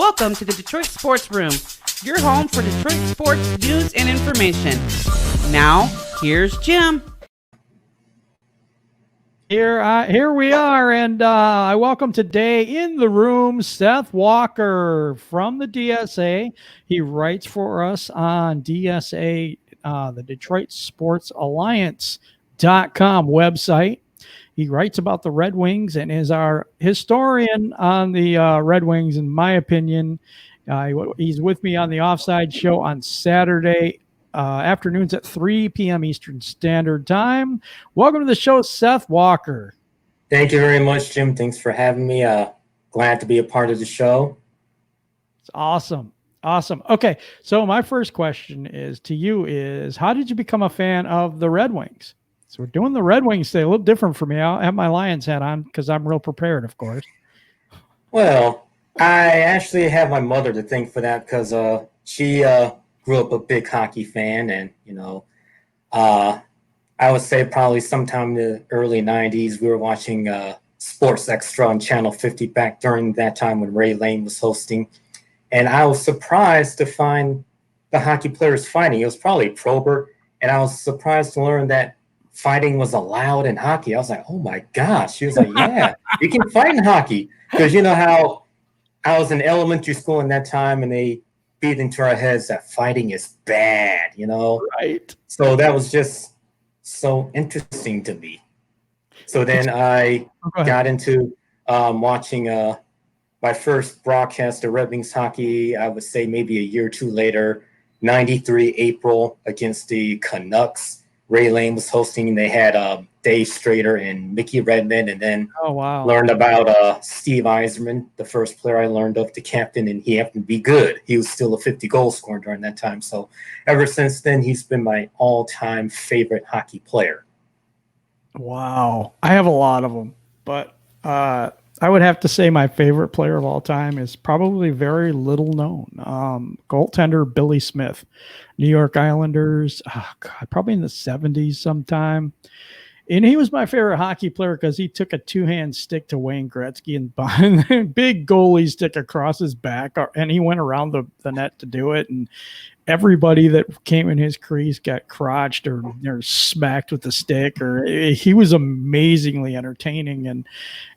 Welcome to the Detroit Sports Room, your home for Detroit sports news and information. Now, here's Jim. Here we are, and I welcome today in the room Seth Walker from the DSA. He writes for us on DSA, the Detroit Sports Alliance.com website. He writes about the Red Wings and is our historian on the Red Wings, in my opinion. He's with me on the Offside Show on Saturday afternoons at 3 p.m. Eastern Standard Time. Welcome to the show, Seth Walker. Thank you very much, Jim. Thanks for having me. Glad to be a part of the show. It's awesome. Awesome. Okay, so my first question to you is, how did you become a fan of the Red Wings? So we're doing the Red Wings today, a little different for me. I'll have my Lions hat on because I'm real prepared, of course. Well, I actually have my mother to thank for that because she grew up a big hockey fan. And, I would say probably sometime in the early 90s, we were watching Sports Extra on Channel 50 back during that time when Ray Lane was hosting. And I was surprised to find the hockey players fighting. It was probably Probert. And I was surprised to learn that fighting was allowed in hockey. I was like, oh my gosh. She was like, yeah, you can fight in hockey. Because you know how I was in elementary school in that time and they beat into our heads that fighting is bad, Right. So that was just so interesting to me. So then I got into watching my first broadcast of Red Wings hockey, I would say maybe a year or two later, 93 April against the Canucks. Ray Lane was hosting, and they had Dave Strader and Mickey Redmond, and then learned about Steve Yzerman, the first player I learned of, the captain, and he happened to be good. He was still a 50-goal scorer during that time. So ever since then, he's been my all-time favorite hockey player. Wow. I have a lot of them, but I would have to say my favorite player of all time is probably very little known. Goaltender Billy Smith, New York Islanders, probably in the 70s sometime. And he was my favorite hockey player because he took a two-hand stick to Wayne Gretzky and big goalie stick across his back, and he went around the net to do it. And everybody that came in his crease got crotched or smacked with the stick. Or he was amazingly entertaining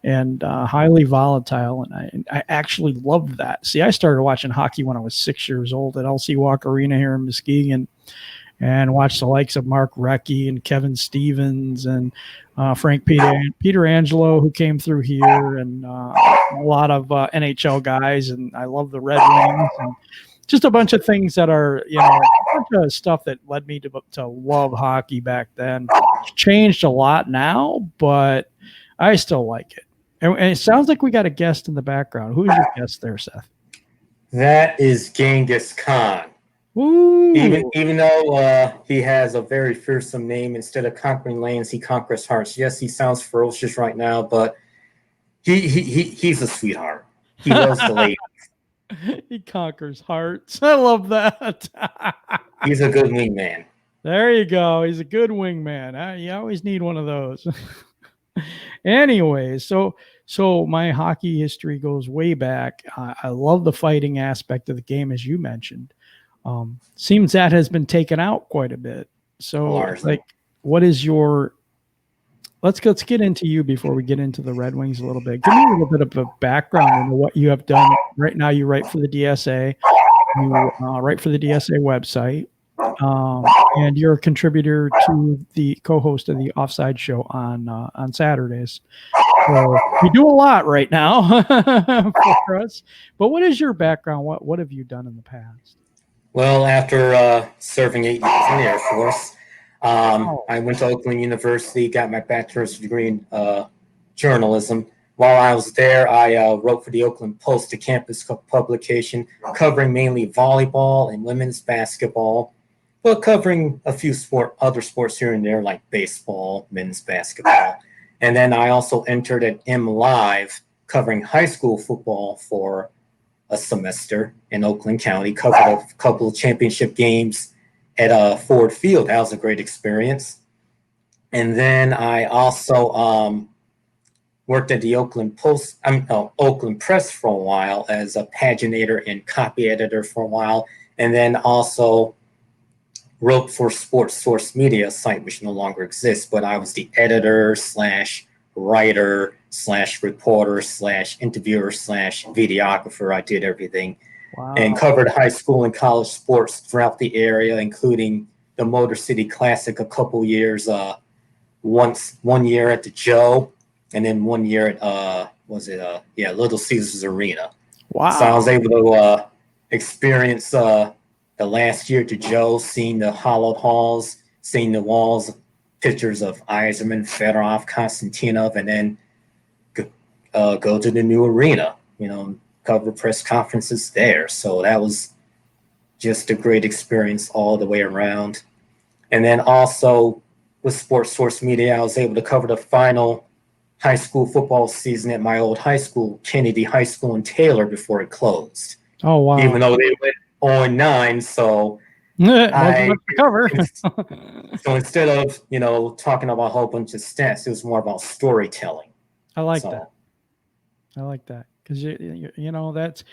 and highly volatile. And I actually loved that. See, I started watching hockey when I was 6 years old at LC Walk Arena here in Muskegon, and watched the likes of Mark Recchi and Kevin Stevens and Frank Pietrangelo, who came through here, and a lot of NHL guys. And I love the Red Wings and just a bunch of things that are, a bunch of stuff that led me to love hockey back then. It's changed a lot now, but I still like it. And it sounds like we got a guest in the background. Who's your guest there, Seth? That is Genghis Khan. Ooh. Even though he has a very fearsome name, instead of conquering lands, he conquers hearts. Yes, he sounds ferocious right now, but he's a sweetheart. He loves the ladies. He conquers hearts. I love that. He's a good wingman. There you go. He's a good wingman. You always need one of those. Anyways, so my hockey history goes way back. I love the fighting aspect of the game, as you mentioned. Seems that has been taken out quite a bit. So, what is your? Let's get into you before we get into the Red Wings a little bit. Give me a little bit of a background into what you have done. Right now, you write for the DSA. You write for the DSA website, and you're a contributor to the co-host of the Offside Show on Saturdays. So you do a lot right now for us. But what is your background? What have you done in the past? Well, after serving 8 years in the Air Force, I went to Oakland University, got my bachelor's degree in journalism. While I was there, I wrote for the Oakland Post, a campus publication covering mainly volleyball and women's basketball, but covering a few other sports here and there like baseball, men's basketball. And then I also entered at M Live, covering high school football for a semester in Oakland County, covered a couple of championship games at Ford Field. That was a great experience. And then I also worked at the Oakland Press for a while as a paginator and copy editor for a while, and then also wrote for Sports Source Media, a site which no longer exists, but I was the editor slash writer slash reporter slash interviewer slash videographer. I did everything. Wow. And covered high school and college sports throughout the area, including the Motor City Classic a couple years, 1 year at the Joe, and then 1 year at Little Caesars Arena. Wow. So I was able to experience the last year at the Joe, seeing the hollowed halls, seeing the walls, pictures of Yzerman, Fedorov, Konstantinov, and then go to the new arena, cover press conferences there. So that was just a great experience all the way around. And then also with Sports Source Media, I was able to cover the final high school football season at my old high school, Kennedy High School in Taylor, before it closed. Oh, wow. Even though they went 0-9, so I cover. So instead of, talking about a whole bunch of stats, it was more about storytelling. I like that. Because that's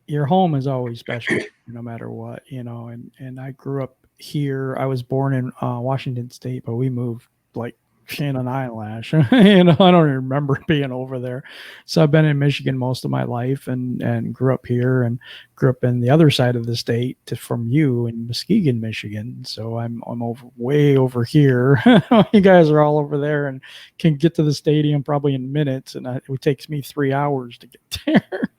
your home is always special, no matter what, and I grew up here. I was born in Washington State, but we moved like in an eyelash. I don't remember being over there. So I've been in Michigan most of my life and grew up here and grew up in the other side of the state from you in Muskegon, Michigan. So I'm way over here. You guys are all over there and can get to the stadium probably in minutes. And it takes me 3 hours to get there.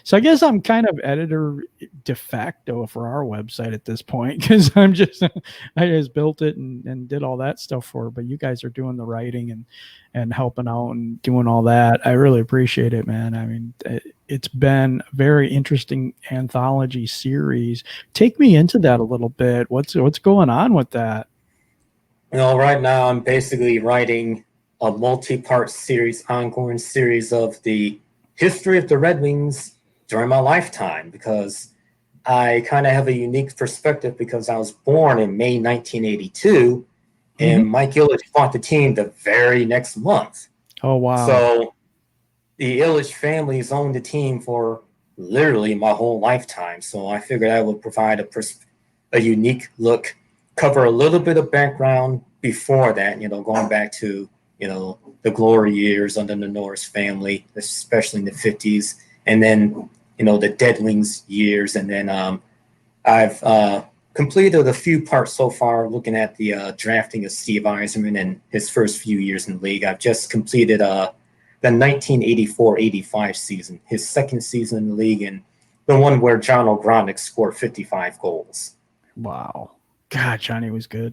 So I guess I'm kind of editor de facto for our website at this point, because I just built it and did all that stuff for it. But you guys are doing the writing and helping out and doing all that. I really appreciate it, man. I mean, it's been a very interesting anthology series. Take me into that a little bit. What's going on with that? Right now I'm basically writing a multi-part series, ongoing series of the history of the Red Wings during my lifetime, because I kind of have a unique perspective because I was born in May 1982 and Mike Ilitch bought the team the very next month. Oh, wow. So the Ilitch family's owned the team for literally my whole lifetime. So I figured I would provide a unique look, cover a little bit of background before that, going back to, the glory years under the Norris family, especially in the 50s, and then, the Dead Wings years. And then I've completed a few parts so far looking at the drafting of Steve Yzerman and his first few years in the league. I've just completed the 1984-85 season, his second season in the league, and the one where John O'Gronick scored 55 goals. Wow. God, Johnny was good.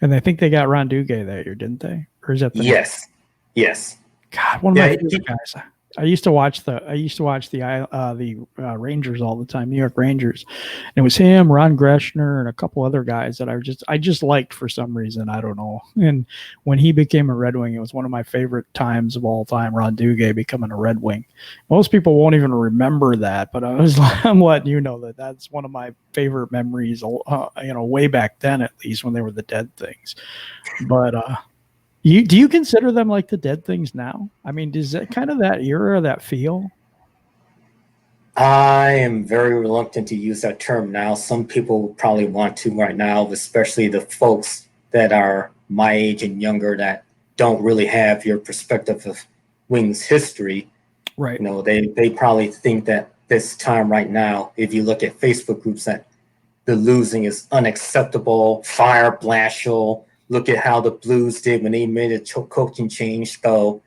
And I think they got Ron Duguay that year, didn't they? Or is that Yes. God, one of my favorite guys. I used to watch the Rangers all the time, New York Rangers. And it was him, Ron Greshner, and a couple other guys that I just liked for some reason. I don't know. And when he became a Red Wing, it was one of my favorite times of all time, Ron Duguay becoming a Red Wing. Most people won't even remember that, but I'm letting you know that that's one of my favorite memories, way back then, at least, when they were the Dead Things. But do you consider them like the Dead Things now? I mean, does that kind of that era, that feel? I am very reluctant to use that term now. Some people probably want to right now, especially the folks that are my age and younger that don't really have your perspective of Wings history. Right. They probably think that this time right now, if you look at Facebook groups, that the losing is unacceptable, fire Blashill. Look at how the Blues did when they made a coaching change. So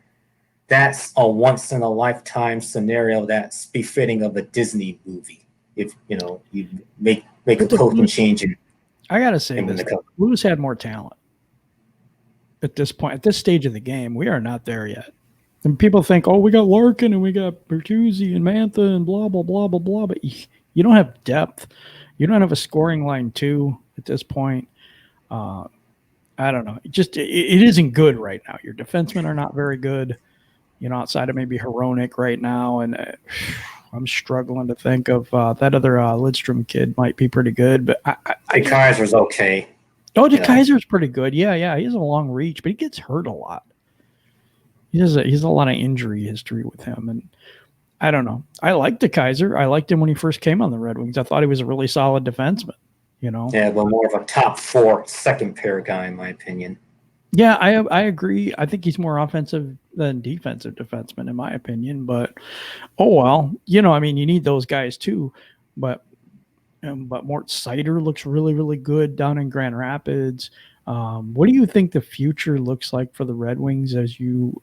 that's a once-in-a-lifetime scenario that's befitting of a Disney movie. If, you make a coaching change. I got to say this. The Blues had more talent at this point. At this stage of the game, we are not there yet. And people think, we got Larkin and we got Bertuzzi and Mantha and blah, blah, blah, blah, blah. But you don't have depth. You don't have a scoring line, too, at this point. I don't know. It isn't good right now. Your defensemen are not very good, outside of maybe Hronek right now. And I'm struggling to think of that other Lidstrom kid might be pretty good. But Kaiser's okay. Oh, Kaiser's pretty good. Yeah. He has a long reach, but he gets hurt a lot. He has a lot of injury history with him, and I don't know. I liked DeKaiser. I liked him when he first came on the Red Wings. I thought he was a really solid defenseman. Yeah, but more of a top 4 second pair guy, in my opinion. Yeah, I agree. I think he's more offensive than defensive defenseman, in my opinion. But well, you need those guys too. But Mort Seider looks really, really good down in Grand Rapids. What do you think the future looks like for the Red Wings as you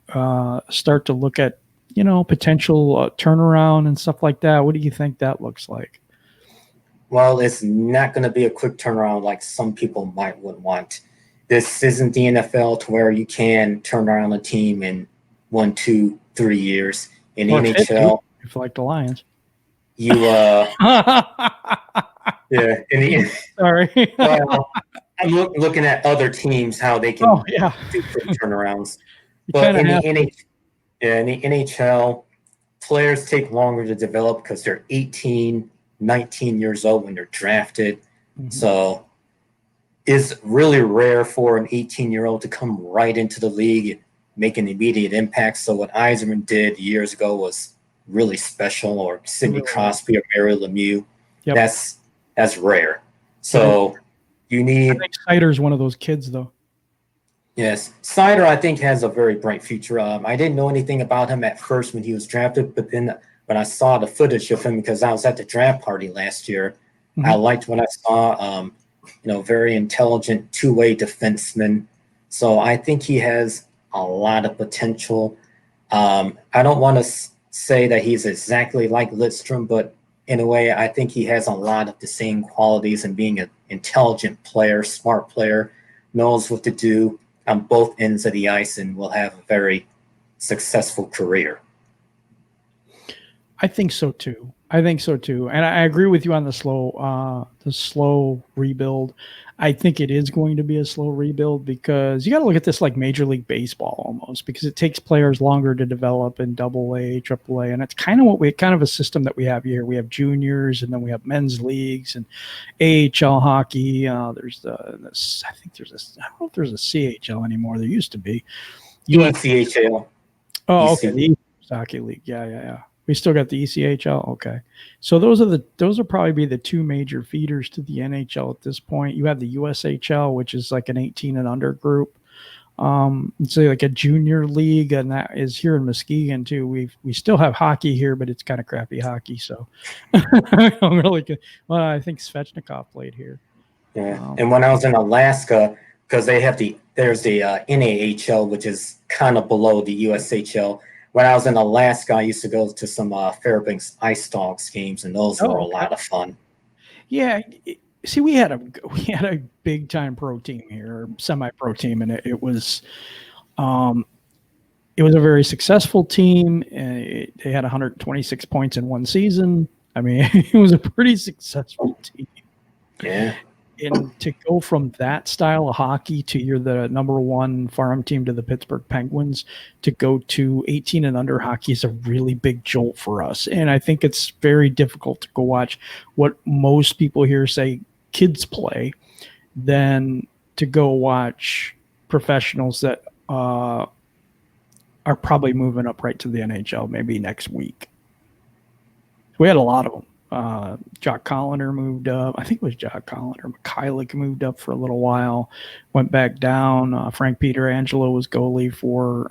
start to look at, potential turnaround and stuff like that? What do you think that looks like? Well, it's not going to be a quick turnaround like some people might want. This isn't the NFL to where you can turn around a team in 1, 2, 3 years. In the NHL, if like the Lions, you sorry. Well, I'm looking at other teams how they can do quick turnarounds. But in the NHL, players take longer to develop because they're 18, 19 years old when they're drafted. Mm-hmm. So it's really rare for an 18-year-old to come right into the league and make an immediate impact. So what Yzerman did years ago was really special, or Sidney Crosby or Mario Lemieux. Yep. That's rare. So you need. I think Seider's one of those kids, though. Yes, Seider, I think, has a very bright future. I didn't know anything about him at first when he was drafted, but then when I saw the footage of him, because I was at the draft party last year, mm-hmm. I liked what I saw. Very intelligent two-way defenseman. So I think he has a lot of potential. I don't want to say that he's exactly like Lidstrom, but in a way, I think he has a lot of the same qualities, and being an intelligent player, smart player, knows what to do on both ends of the ice, and will have a very successful career. I think so too. And I agree with you on the slow rebuild. I think it is going to be a slow rebuild because you got to look at this like Major League Baseball almost, because it takes players longer to develop in AA, AAA, and it's kind of a system that we have here. We have juniors, and then we have men's leagues and AHL hockey. I don't know if there's a CHL anymore. There used to be. CHL. Oh, okay. The Hockey League. Yeah. We still got the ECHL. Okay. So those will probably be the two major feeders to the NHL at this point. You have the USHL, which is like an 18 and under group. It's like a junior league, and that is here in Muskegon too. We still have hockey here, but it's kind of crappy hockey. So I'm really good. Well, I think Svechnikov played here. Yeah. And when I was in Alaska, because there's the NAHL, which is kind of below the USHL. When I was in Alaska, I used to go to some Fairbanks Ice Dogs games, and those were a lot of fun. Yeah, see, we had a big time pro team here, semi-pro team, and it was a very successful team. They had 126 points in one season. I mean, it was a pretty successful team. Yeah. And to go from that style of hockey to you're the number one farm team to the Pittsburgh Penguins, to go to 18 and under hockey is a really big jolt for us. And I think it's very difficult to go watch what most people here say kids play than to go watch professionals that are probably moving up right to the NHL maybe next week. We had a lot of them. Jock Colliner moved up. I think it was Jock Colliner. Mikhailuk moved up for a little while, went back down. Frank Pietrangelo was goalie for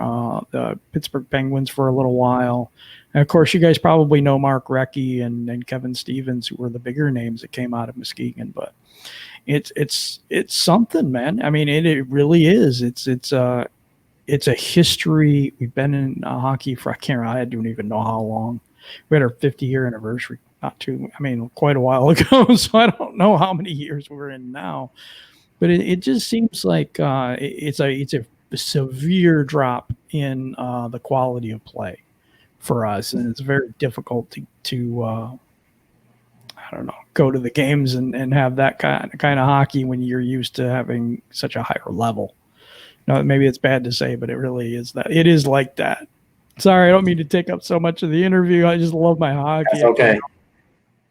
the Pittsburgh Penguins for a little while. And, of course, you guys probably know Mark Recchi and Kevin Stevens, who were the bigger names that came out of Muskegon. But it's something, man. I mean, it really is. It's a history. We've been in hockey for, I don't even know how long. We had our 50-year anniversary. Quite a while ago, so I don't know how many years we're in now. But it just seems like it's a severe drop in the quality of play for us, and it's very difficult to go to the games and have that kind of hockey when you're used to having such a higher level. Now, maybe it's bad to say, but it really is that. It is like that. Sorry, I don't mean to take up so much of the interview. I just love my hockey. That's okay.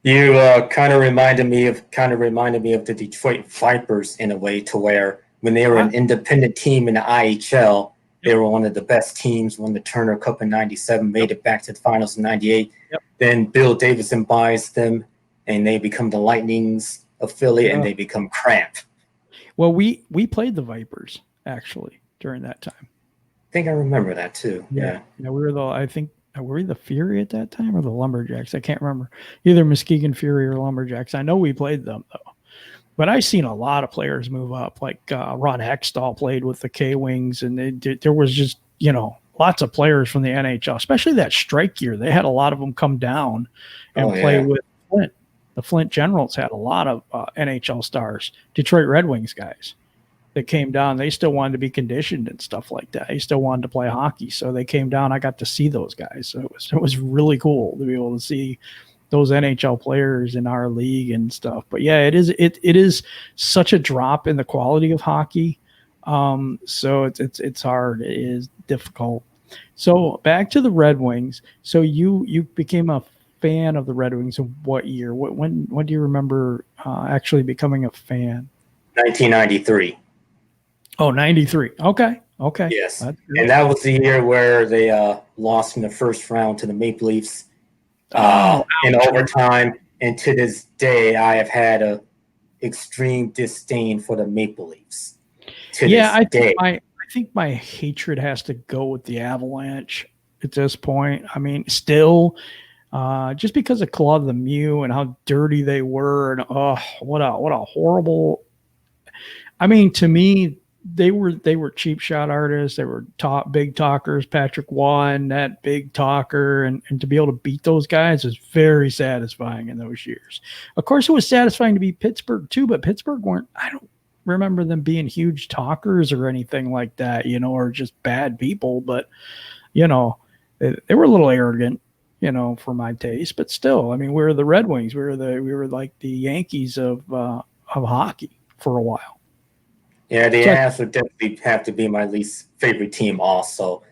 You kind of reminded me of the Detroit Vipers in a way, to where when they were an independent team in the IHL, They were one of the best teams, won the Turner Cup in 97, made it back to the finals in 98. Then Bill Davidson buys them, and they become the Lightning's affiliate, and they become crap. Well, we played the Vipers, actually, during that time. I think I remember that, too. Yeah, we were were we the Fury at that time or the Lumberjacks? I can't remember. Either Muskegon Fury or Lumberjacks. I know we played them, though. But I've seen a lot of players move up. Like Ron Hextall played with the K-Wings, and there was just, lots of players from the NHL, especially that strike year. They had a lot of them come down and play with Flint. The Flint Generals had a lot of NHL stars, Detroit Red Wings guys that came down. They still wanted to be conditioned and stuff like that. They still wanted to play hockey. So they came down. I got to see those guys. So it was really cool to be able to see those NHL players in our league and stuff. But yeah, it is such a drop in the quality of hockey. So it's hard. It is difficult. So back to the Red Wings. So you became a fan of the Red Wings in what year? When do you remember actually becoming a fan? 1993. Oh, 93. Okay. Yes. And that was the year where they lost in the first round to the Maple Leafs in overtime. And to this day, I have had a extreme disdain for the Maple Leafs. I think my hatred has to go with the Avalanche at this point. I mean, still, just because of Claude Lemieux and how dirty they were, and what a horrible. I mean, to me, they were cheap shot artists. They were big talkers. Patrick Waugh, that big talker, and to be able to beat those guys is very satisfying in those years. Of course, it was satisfying to beat Pittsburgh too, but Pittsburgh weren't. I don't remember them being huge talkers or anything like that, or just bad people. But they were a little arrogant, for my taste. But still, I mean, we were the Red Wings. We were like the Yankees of hockey for a while. Yeah, the Avs would definitely have to be my least favorite team also.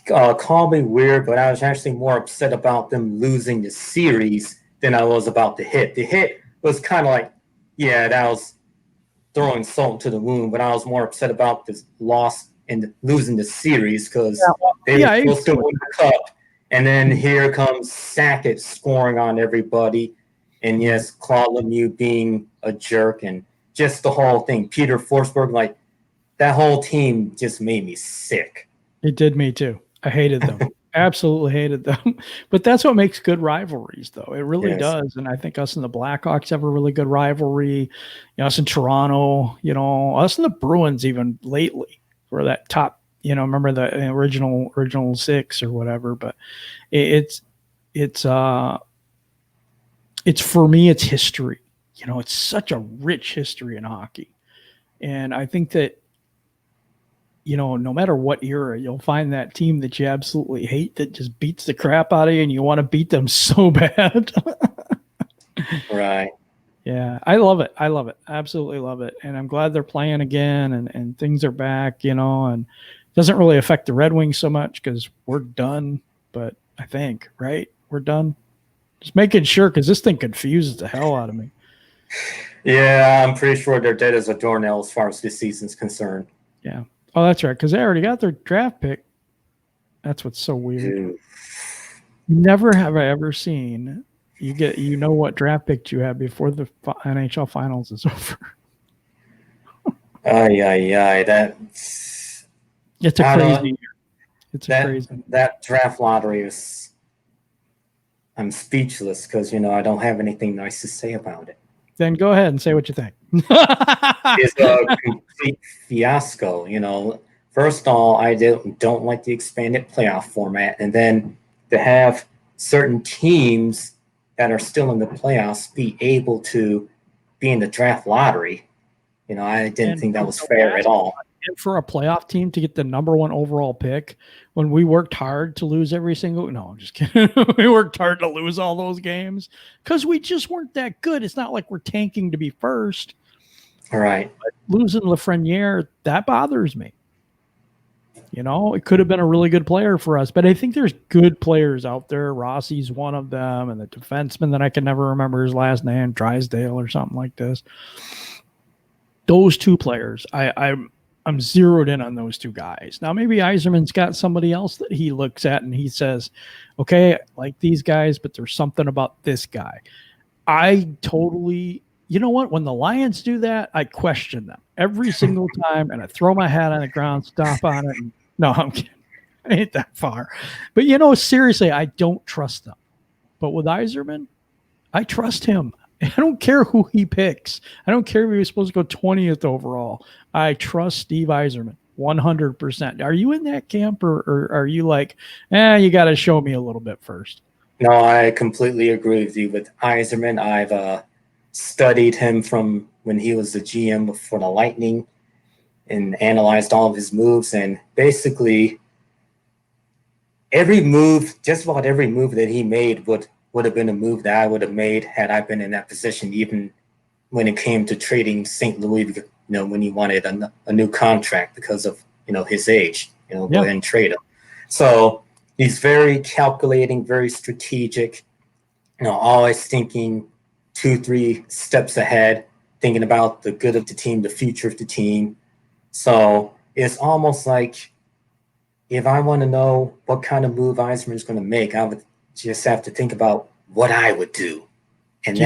Call me weird, but I was actually more upset about them losing the series than I was about the hit. The hit was kind of like, that was throwing salt to the wound, but I was more upset about this loss and losing the series because they were supposed to win the cup. And then here comes Sackett scoring on everybody. And yes, Claude Lemieux being a jerk and just the whole thing. Peter Forsberg, that whole team just made me sick. It did me too. I hated them. Absolutely hated them. But that's what makes good rivalries, though. It really does. And I think us and the Blackhawks have a really good rivalry. Us and Toronto, us and the Bruins even lately for that top, remember the original six or whatever. But it's for me, it's history. It's such a rich history in hockey. And I think that, no matter what era, you'll find that team that you absolutely hate that just beats the crap out of you and you want to beat them so bad. Right. Yeah, I love it. Absolutely love it. And I'm glad they're playing again and things are back, and it doesn't really affect the Red Wings so much because we're done. But I think, right? We're done. Just making sure because this thing confuses the hell out of me. Yeah, I'm pretty sure they're dead as a doornail as far as this season's concerned. Yeah. Oh, that's right, because they already got their draft pick. That's what's so weird. Dude. Never have I ever seen what draft pick you have before the NHL Finals is over. It's a crazy year. It's crazy. That draft lottery is. I'm speechless because I don't have anything nice to say about it. Then go ahead and say what you think. It's a complete fiasco. First of all, I don't like the expanded playoff format, and then to have certain teams that are still in the playoffs be able to be in the draft lottery. I didn't think that was fair at all. And for a playoff team to get the number one overall pick when we worked hard to lose no, I'm just kidding. We worked hard to lose all those games because we just weren't that good. It's not like we're tanking to be first. All right. But losing Lafreniere, that bothers me. It could have been a really good player for us, but I think there's good players out there. Rossi's one of them, and the defenseman that I can never remember his last name, Drysdale or something like this. Those two players, I'm zeroed in on those two guys. Now maybe Yzerman's got somebody else that he looks at and he says, okay, I like these guys, but there's something about this guy. I totally, you know what? When the Lions do that, I question them every single time, and I throw my hat on the ground, stomp on it. And, no, I'm kidding. I ain't that far. But, seriously, I don't trust them. But with Yzerman, I trust him. I don't care who he picks. I don't care if he was supposed to go 20th overall. I trust Steve Yzerman 100%. Are you in that camp, or are you like, you got to show me a little bit first? No, I completely agree with you. With Yzerman, I've studied him from when he was the GM for the Lightning and analyzed all of his moves. And basically, just about every move that he made would have been a move that I would have made had I been in that position, even when it came to trading St. Louis, when he wanted a new contract because of, his age, go ahead and trade him. So he's very calculating, very strategic, always thinking 2-3 steps ahead, thinking about the good of the team, the future of the team. So it's almost like if I want to know what kind of move Yzerman is going to make, I would just have to think about what I would do. And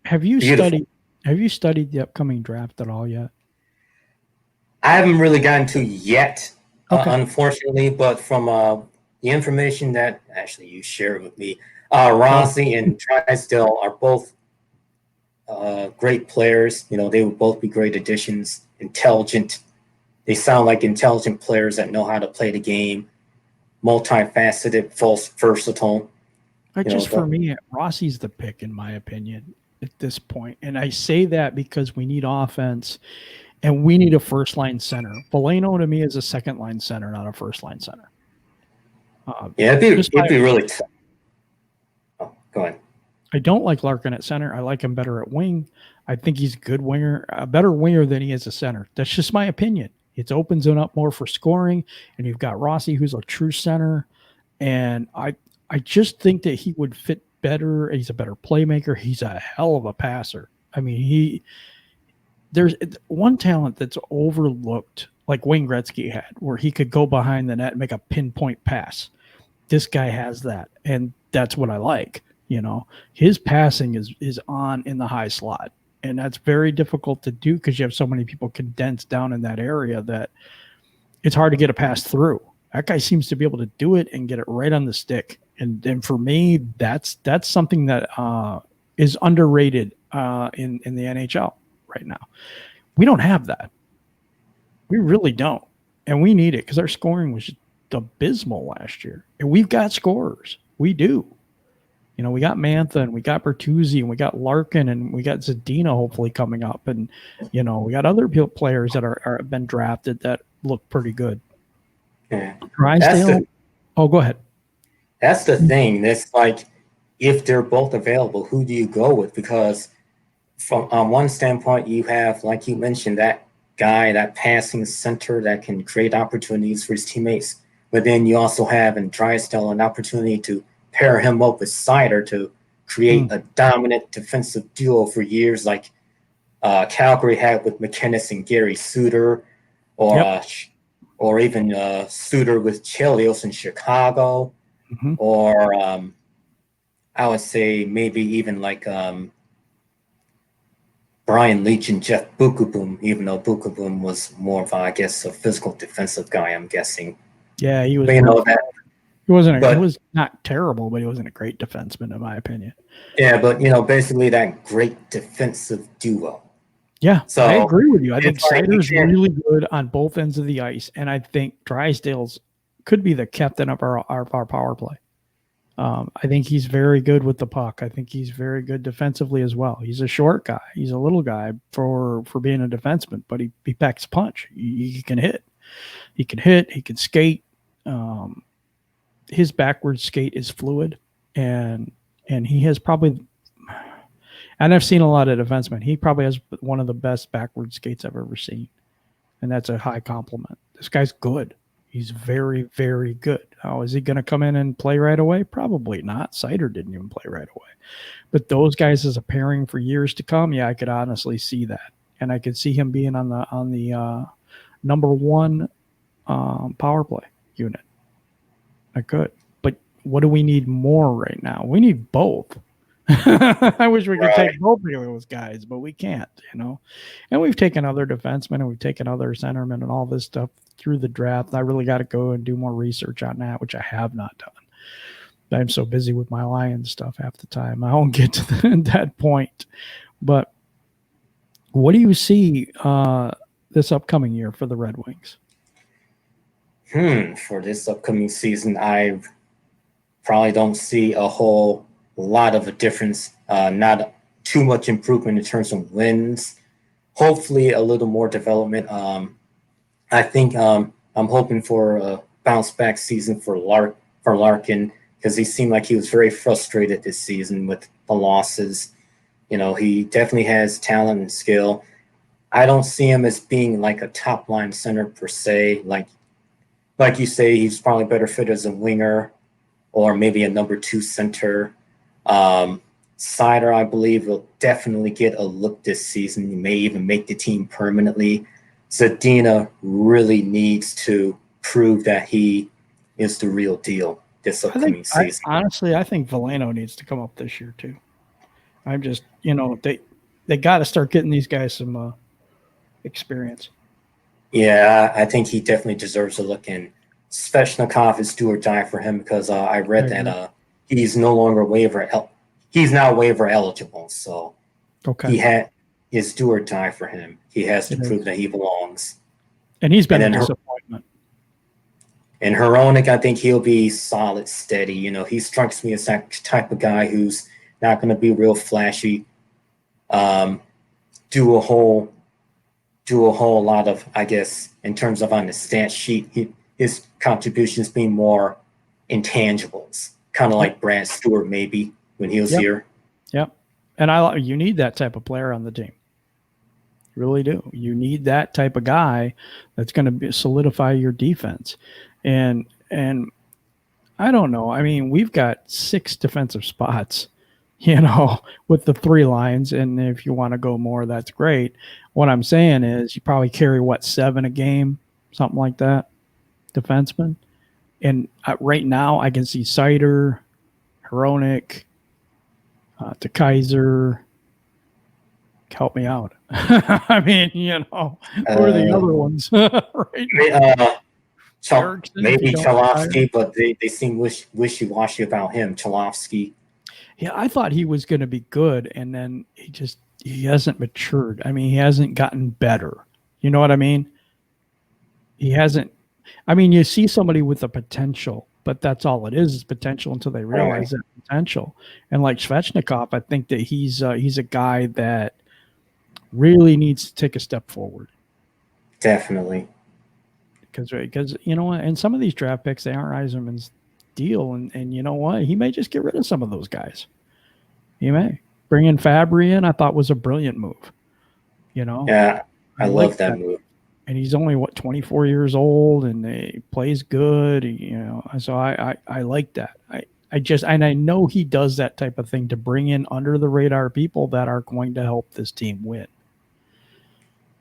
have you studied the upcoming draft at all yet? I haven't really gotten to yet, okay. Unfortunately, but from the information that actually you shared with me, Rossi and Drysdale are both great players. They would both be great additions, intelligent. They sound like intelligent players that know how to play the game, multifaceted, versatile. For me, Rossi's the pick, in my opinion, at this point. And I say that because we need offense and we need a first-line center. Veleno, to me, is a second-line center, not a first-line center. It'd be really tough. Oh, go ahead. I don't like Larkin at center. I like him better at wing. I think he's a good winger, a better winger than he is a center. That's just my opinion. It opens him up more for scoring, and you've got Rossi, who's a true center. And I just think that he would fit better. He's a better playmaker. He's a hell of a passer. I mean, there's one talent that's overlooked, like Wayne Gretzky had, where he could go behind the net and make a pinpoint pass. This guy has that, and that's what I like. His passing is on in the high slot, and that's very difficult to do because you have so many people condensed down in that area that it's hard to get a pass through. That guy seems to be able to do it and get it right on the stick. And for me, that's something that is underrated in the NHL right now. We don't have that. We really don't. And we need it because our scoring was just abysmal last year. And we've got scorers. We do. We got Mantha and we got Bertuzzi and we got Larkin and we got Zadina hopefully coming up. And, we got other players that have been drafted that look pretty good. Yeah. Drysdale. Go ahead. That's the thing. That's like, if they're both available, who do you go with? Because from one standpoint, you have, like you mentioned, that guy, that passing center that can create opportunities for his teammates. But then you also have in Drysdale an opportunity to pair him up with Seider to create a dominant defensive duo for years, like Calgary had with McKinnis and Gary Suter, or even Suter with Chelios in Chicago, or I would say maybe even like Brian Leach and Jeff Bukaboom, even though Bukaboom was more of, I guess, a physical defensive guy, I'm guessing. Yeah, he was. But, he was not terrible, but he wasn't a great defenseman, in my opinion. Yeah, but basically that great defensive duo. Yeah, so I agree with you. I think like Seider's really good on both ends of the ice, and I think Drysdale's could be the captain of our power play. I think he's very good with the puck. I think he's very good defensively as well. He's a short guy. He's a little guy for being a defenseman, but he packs a punch. He can hit. He can hit. He can skate. His backward skate is fluid, and he has probably. And I've seen a lot of defensemen. He probably has one of the best backward skates I've ever seen, and that's a high compliment. This guy's good. He's very, very good. Oh, is he going to come in and play right away? Probably not. Seider didn't even play right away. But those guys as a pairing for years to come, yeah, I could honestly see that. And I could see him being on the number one power play unit. I could. But what do we need more right now? We need both. I wish we could take both of those guys, but we can't, And we've taken other defensemen and we've taken other centermen and all this stuff through the draft. I really got to go and do more research on that, which I have not done. I'm so busy with my Lions stuff half the time. I won't get to that point. But what do you see this upcoming year for the Red Wings? For this upcoming season, I probably don't see a whole lot of a difference. Not too much improvement in terms of wins. Hopefully, a little more development. I think I'm hoping for a bounce back season for Larkin, because he seemed like he was very frustrated this season with the losses. He definitely has talent and skill. I don't see him as being like a top line center per se. Like you say, he's probably better fit as a winger or maybe a number 2 center. Sider, I believe, will definitely get a look this season. He may even make the team permanently. Zadina really needs to prove that he is the real deal this upcoming season. Honestly, I think Veleno needs to come up this year too. I'm just, they got to start getting these guys some experience. Yeah, I think he definitely deserves a look. And Svechnikov is do or die for him, because I read that he's no longer he's now waiver eligible. So he is do or die for him. He has to prove that he belongs. And he's been a disappointment. And Hronek, I think he'll be solid, steady. He strikes me as that type of guy who's not going to be real flashy. Do a whole lot of, I guess, in terms of on the stat sheet, his contributions being more intangibles, kind of like Brad Stewart maybe when he was here. Yep. And you need that type of player on the team. You really do. You need that type of guy that's going to solidify your defense. And I don't know. I mean, we've got 6 defensive spots, with the 3 lines. And if you want to go more, that's great. What I'm saying is you probably carry 7 a game, something like that, defenseman. And right now I can see Sider, Hronek, DeKaiser. Help me out. I mean, who are the other ones? Maybe Cholofsky, but they seem wishy-washy about him. Cholofsky. Yeah, I thought he was going to be good, and then he hasn't matured. I mean, he hasn't gotten better. You know what I mean? He hasn't. I mean, you see somebody with the potential, but that's all it is potential until they realize that potential. And like Svechnikov, I think that he's a guy that really needs to take a step forward. Definitely. Because and some of these draft picks, they aren't Yzerman's deal, and you know what? He may just get rid of some of those guys. He may. Bringing Fabry in, I thought was a brilliant move. Yeah, I love that move. And he's only 24 years old, and he plays good. So I like that. I know he does that type of thing to bring in under the radar people that are going to help this team win.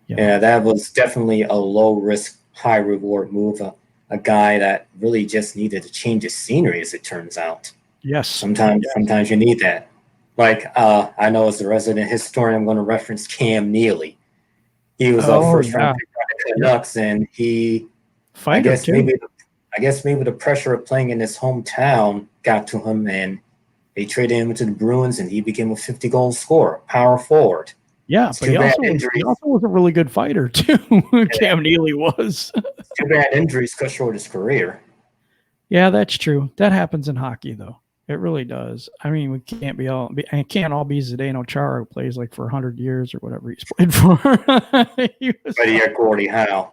Yeah, that was definitely a low risk, high reward move. A guy that really just needed to change his scenery, as it turns out. Yes. Sometimes you need that. Like, I know as a resident historian, I'm going to reference Cam Neely. He was a first round pick by the Canucks, and I guess maybe the pressure of playing in his hometown got to him, and they traded him to the Bruins, and he became a 50-goal scorer, power forward. Yeah, but he also was a really good fighter too. Cam Neely was. Too bad injuries cut short his career. Yeah, that's true. That happens in hockey, though. It really does. I mean, we can't all be Zdeno Chara, who plays like for 100 years or whatever he's played for. But yeah, Gordie Howe.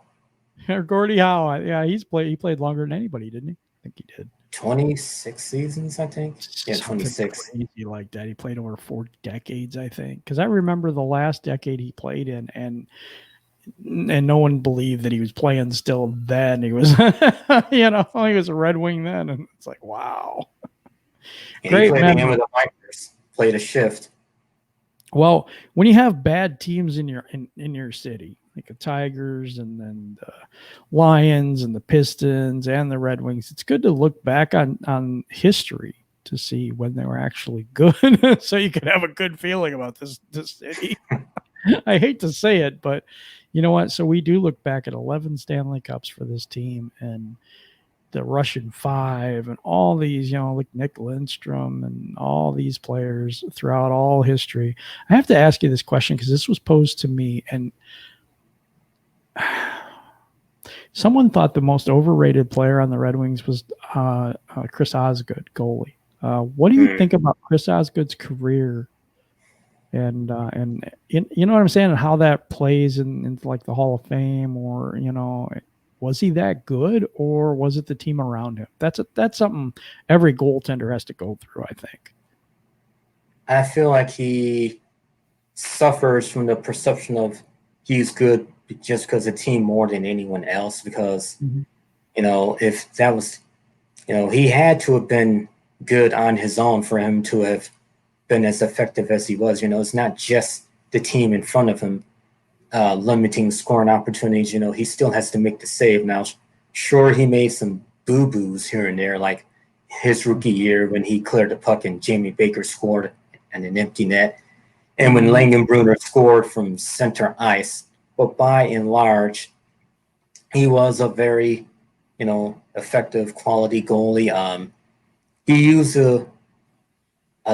Gordie Howe. Yeah, he played longer than anybody, didn't he? I think he did. 26 seasons, I think. Yeah, 26. Crazy like that. He played over 4 decades, I think. Because I remember the last decade he played in, and no one believed that he was playing still then. He was, he was a Red Wing then, and it's like, wow. Great, he played the game with the Vikings. Played a shift. Well, when you have bad teams in your city, like the Tigers and then the Lions and the Pistons and the Red Wings. It's good to look back on history to see when they were actually good, so you can have a good feeling about this city. I hate to say it, but you know what? So we do look back at 11 Stanley Cups for this team and the Russian Five and all these, like Nick Lindstrom and all these players throughout all history. I have to ask you this question because this was posed to me, and someone thought the most overrated player on the Red Wings was Chris Osgood, goalie. What do you think about Chris Osgood's career? And you know what I'm saying, and how that plays into like the Hall of Fame, or was he that good, or was it the team around him? That's something every goaltender has to go through, I think. I feel like he suffers from the perception of he's good just because of the team more than anyone else. Because if that was, he had to have been good on his own for him to have been as effective as he was. It's not just the team in front of him limiting scoring opportunities. He still has to make the save. Now, sure, he made some boo-boos here and there, like his rookie year when he cleared the puck and Jamie Baker scored and an empty net, and when Langenbrunner scored from center ice. But by and large, he was a very, effective quality goalie. He used a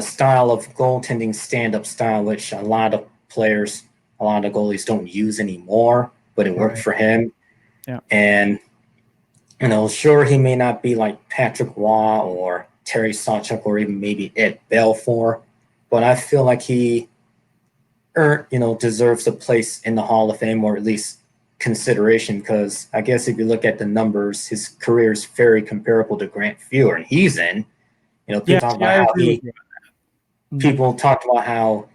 style of goaltending, stand-up style, which a lot of goalies don't use anymore, but it worked for him. Yeah. And, sure, he may not be like Patrick Waugh or Terry Sawchuk or even maybe Ed Belfour, but I feel like he deserves a place in the Hall of Fame, or at least consideration, because I guess if you look at the numbers, his career is very comparable to Grant Fuhr, and he's in. People talk about how people talked about how,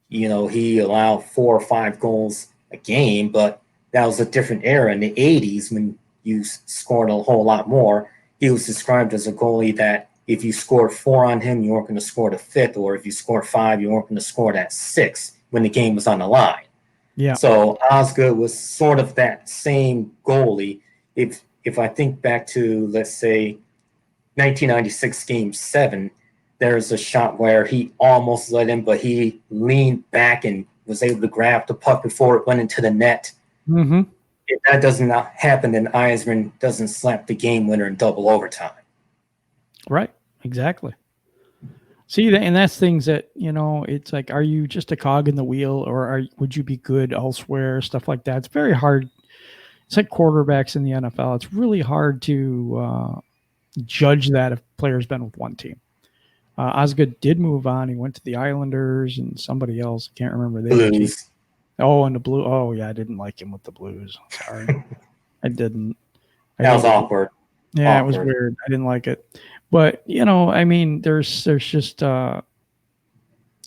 he allowed 4 or 5 goals a game, but that was a different era in the 80s when you scored a whole lot more. He was described as a goalie that if you scored 4 on him, you weren't going to score the 5th, or if you scored 5, you weren't going to score that 6th when the game was on the line. Yeah. So Osgood was sort of that same goalie. If I think back to, let's say, 1996 Game 7, there's a shot where he almost let in, but he leaned back and was able to grab the puck before it went into the net. Mm-hmm. If that does not happen, then Eisman doesn't slap the game winner in double overtime. Right. Exactly. See, and that's things that, it's like, are you just a cog in the wheel, or would you be good elsewhere? Stuff like that. It's very hard. It's like quarterbacks in the NFL. It's really hard to judge that if player's been with one team. Osgood did move on. He went to the Islanders and somebody else. I can't remember. Blues. Oh, and the Blue. Oh, yeah. I didn't like him with the Blues. Sorry. I didn't. That was awkward. Yeah, awkward. It was weird. I didn't like it. But, there's just, I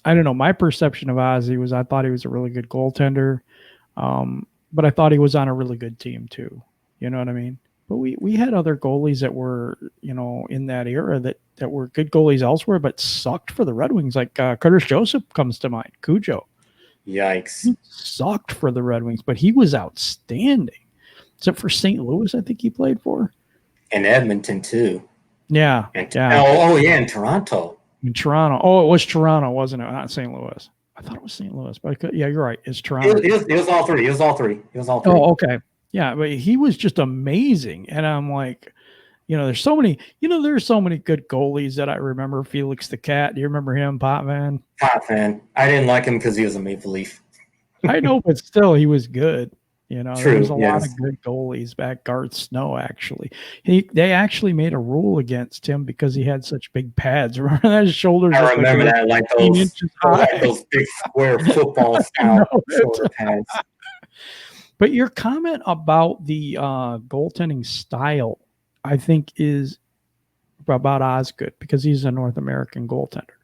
don't know. My perception of Ozzy was I thought he was a really good goaltender. But I thought he was on a really good team too. You know what I mean? But we had other goalies that were, in that era that were good goalies elsewhere, but sucked for the Red Wings. Like Curtis Joseph comes to mind. Cujo. Yikes. He sucked for the Red Wings, but he was outstanding. Except for St. Louis, I think he played for. And Edmonton too. Yeah. And in Toronto. In Toronto. Oh, it was Toronto, wasn't it? Not St. Louis. I thought it was St. Louis, but you're right. It's Toronto. It was all three. It was all three. Oh, okay. Yeah, but he was just amazing. And I'm like, there's so many good goalies that I remember. Felix the Cat. Do you remember him, Potvin? Potvin. I didn't like him because he was a Maple Leaf. I know, but still, he was good. True, there was a lot of good goalies back. Garth Snow, actually. They actually made a rule against him because he had such big pads. Remember that? His shoulders. I remember that, like those big square football style shoulder pads. But your comment about the goaltending style, I think, is about Osgood because he's a North American goaltender.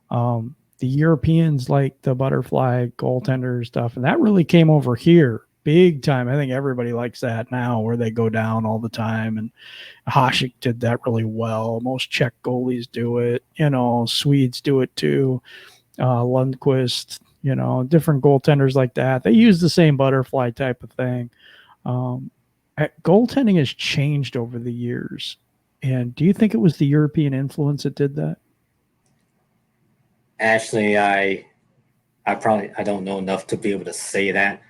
The Europeans like the butterfly goaltender stuff, and that really came over here big time. I think everybody likes that now, where they go down all the time. And Hasek did that really well. Most Czech goalies do it. Swedes do it too. Lundqvist. different goaltenders like that. They use the same butterfly type of thing. Goaltending has changed over the years. And do you think it was the European influence that did that? Actually, I don't know enough to be able to say that.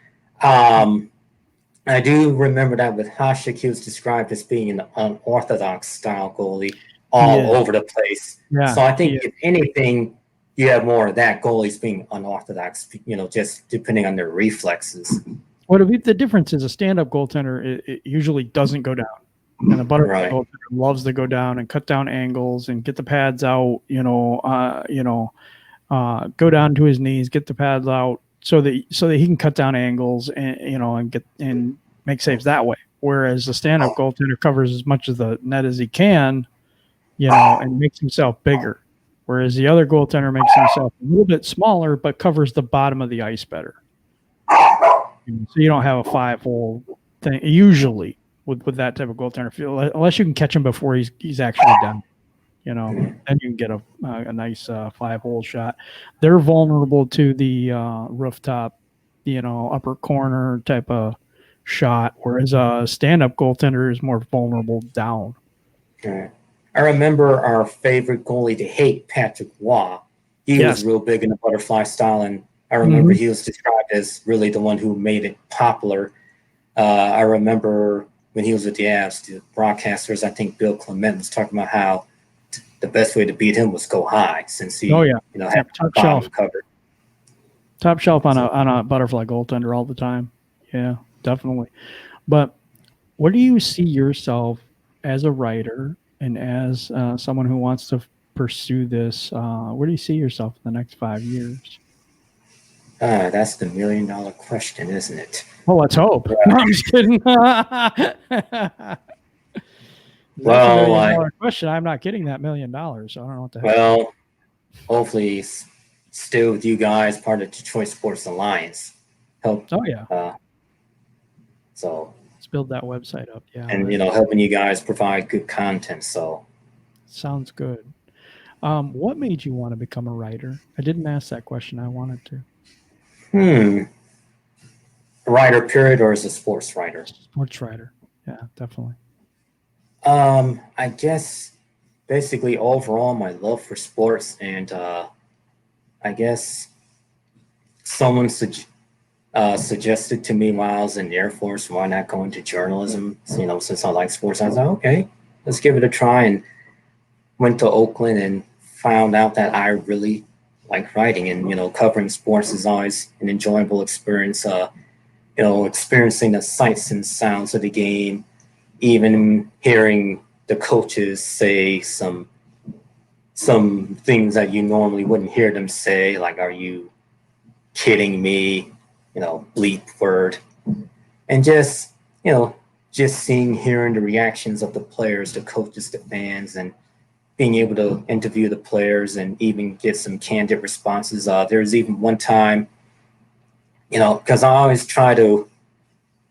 I do remember that with Hasek, he was described as being an unorthodox style goalie all over the place. Yeah, so I think if anything, you have more of that, goalies being unorthodox, just depending on their reflexes. Well, the difference is a stand-up goaltender, it usually doesn't go down. And a butterfly goaltender loves to go down and cut down angles and get the pads out, go down to his knees, get the pads out so that he can cut down angles and make saves that way. Whereas the stand-up goaltender covers as much of the net as he can, and makes himself bigger. Whereas the other goaltender makes himself a little bit smaller but covers the bottom of the ice better. So you don't have a 5-hole thing usually with that type of goaltender, unless you can catch him before he's actually down. Then you can get a nice 5-hole shot. They're vulnerable to the rooftop, upper corner type of shot, whereas a stand-up goaltender is more vulnerable down. Okay. I remember our favorite goalie to hate, Patrick Waugh. He was real big in the butterfly style, and I remember he was described as really the one who made it popular. I remember when he was with the Avs, the broadcasters, I think Bill Clement was talking about how the best way to beat him was go high, since he had top bottom shelf covered. Top shelf on a butterfly goaltender all the time. Yeah, definitely. But where do you see yourself as a writer and as someone who wants to pursue this? Where do you see yourself in the next 5 years? That's the $1 million question, isn't it? Well, let's hope. No, I'm just kidding. Well, $1 million question. I'm not getting that $1 million, so I don't know what the heck. Well, hopefully, still with you guys, part of Detroit Sports Alliance. Oh yeah. So let's build that website up. Yeah. And helping you guys provide good content. So sounds good. What made you want to become a writer? I didn't ask that question. I wanted to. A writer, period, or as a sports writer? Sports writer. Yeah, definitely. I guess basically overall my love for sports, and I guess someone suggested to me while I was in the Air Force, why not go into journalism? So, since I like sports, I was like, okay, let's give it a try, and went to Oakland and found out that I really like writing, and covering sports is always an enjoyable experience. Experiencing the sights and sounds of the game, even hearing the coaches say some things that you normally wouldn't hear them say, like, are you kidding me? Bleep word. And just hearing the reactions of the players, the coaches, the fans, and being able to interview the players and even get some candid responses. There's even one time, because I always try to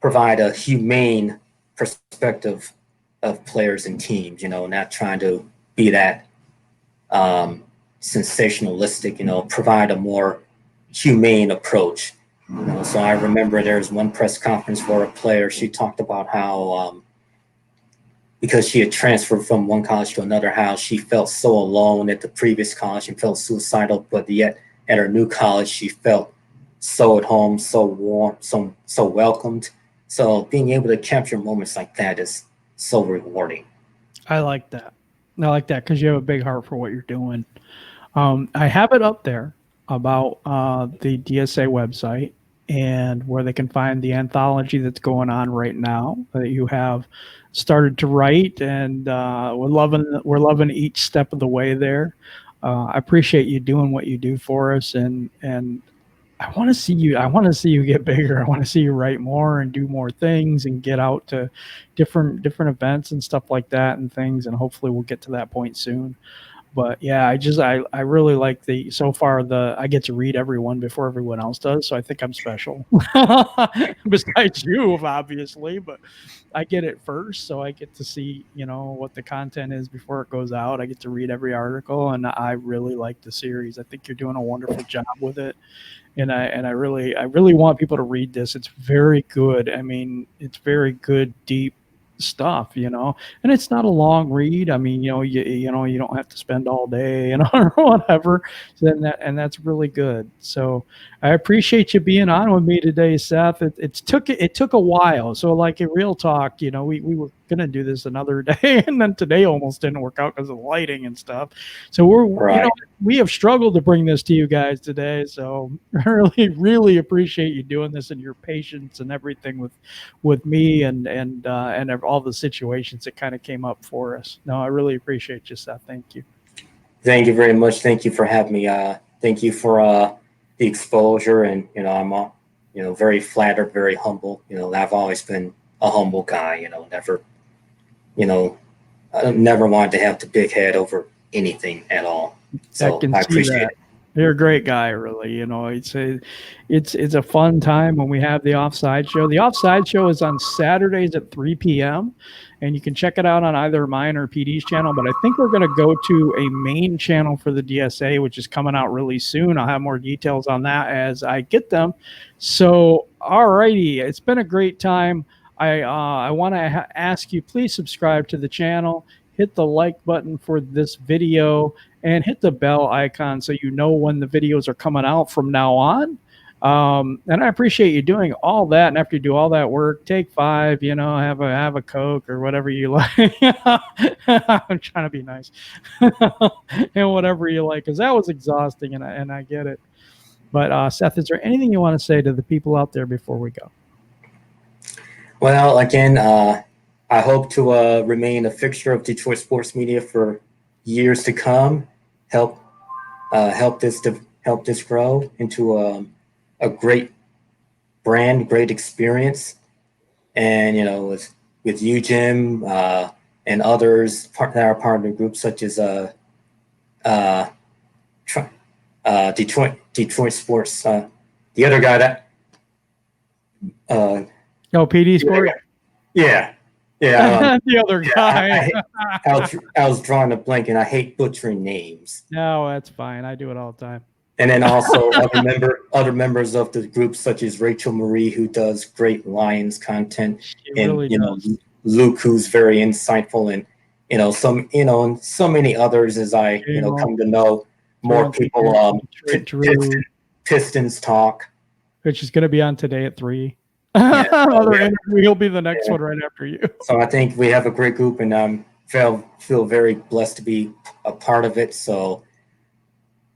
provide a humane perspective of players and teams, not trying to be that sensationalistic, provide a more humane approach. So I remember there's one press conference for a player. She talked about how, because she had transferred from one college to another, how she felt so alone at the previous college and felt suicidal, but yet at her new college, she felt so at home, so warm, so welcomed. So being able to capture moments like that is so rewarding. I like that. Because you have a big heart for what you're doing. I have it up there about the DSA website and where they can find the anthology that's going on right now that you have started to write, and we're loving each step of the way there. I appreciate you doing what you do for us, and I want to see you. I want to see you get bigger. I want to see you write more and do more things and get out to different events and stuff like that and things. And hopefully we'll get to that point soon. But yeah, I really like so far I get to read everyone before everyone else does, so I think I'm special. Besides you, obviously, but I get it first, so I get to see, what the content is before it goes out. I get to read every article, and I really like the series. I think you're doing a wonderful job with it. And I really want people to read this. It's very good. I mean, it's very good, deep stuff, and it's not a long read. I mean, you don't have to spend all day, or whatever. And that's really good. So I appreciate you being on with me today, Seth. It took a while. So like in real talk, we were gonna do this another day, and then today almost didn't work out because of lighting and stuff. So Right. we have struggled to bring this to you guys today. So I really appreciate you doing this and your patience and everything with me and all the situations that kind of came up for us. No, I really appreciate you, Seth. Thank you. Thank you very much. Thank you for having me. Thank you for the exposure, and I'm very flattered, very humble. I've always been a humble guy. Never wanted to have the big head over anything at all. So I appreciate it. You're a great guy, really. It's a fun time when we have the Offside Show. The Offside Show is on Saturdays at 3 p.m. and you can check it out on either mine or PD's channel. But I think we're going to go to a main channel for the DSA, which is coming out really soon. I'll have more details on that as I get them. So, all righty, it's been a great time. I want to ask you, please subscribe to the channel, hit the like button for this video, and hit the bell icon so you know when the videos are coming out from now on. And I appreciate you doing all that. And after you do all that work, take 5, have a Coke or whatever you like. I'm trying to be nice. And whatever you like, because that was exhausting, and I get it. But Seth, is there anything you want to say to the people out there before we go? Well, again, I hope to remain a fixture of Detroit sports media for years to come. Help this grow into a great brand, great experience, and with you, Jim, and others that are part of the group, such as Detroit sports. The other guy that PD Sport. Yeah. The other guy. I was drawing a blank, and I hate butchering names. No, that's fine. I do it all the time. And then also other members of the group, such as Rachel Marie, who does great Lions content, Luke, who's very insightful, and so many others as I come to know more people. Pistons talk, which is going to be on today at 3. He'll be the next one right after you. So I think we have a great group, and feel very blessed to be a part of it. So,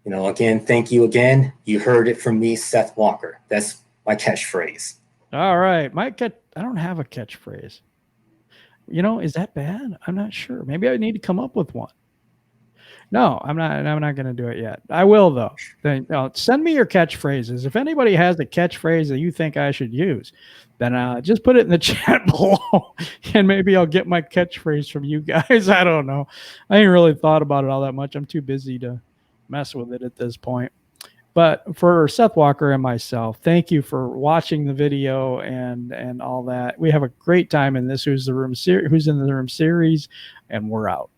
again, thank you again. You heard it from me, Seth Walker. That's my catchphrase. All right. I don't have a catchphrase. Is that bad? I'm not sure. Maybe I need to come up with one. No, I'm not going to do it yet. I will, though. Send me your catchphrases. If anybody has a catchphrase that you think I should use, then just put it in the chat below, and maybe I'll get my catchphrase from you guys. I don't know. I ain't really thought about it all that much. I'm too busy to mess with it at this point. But for Seth Walker and myself, thank you for watching the video and all that. We have a great time in this Who's in the Room series, and we're out.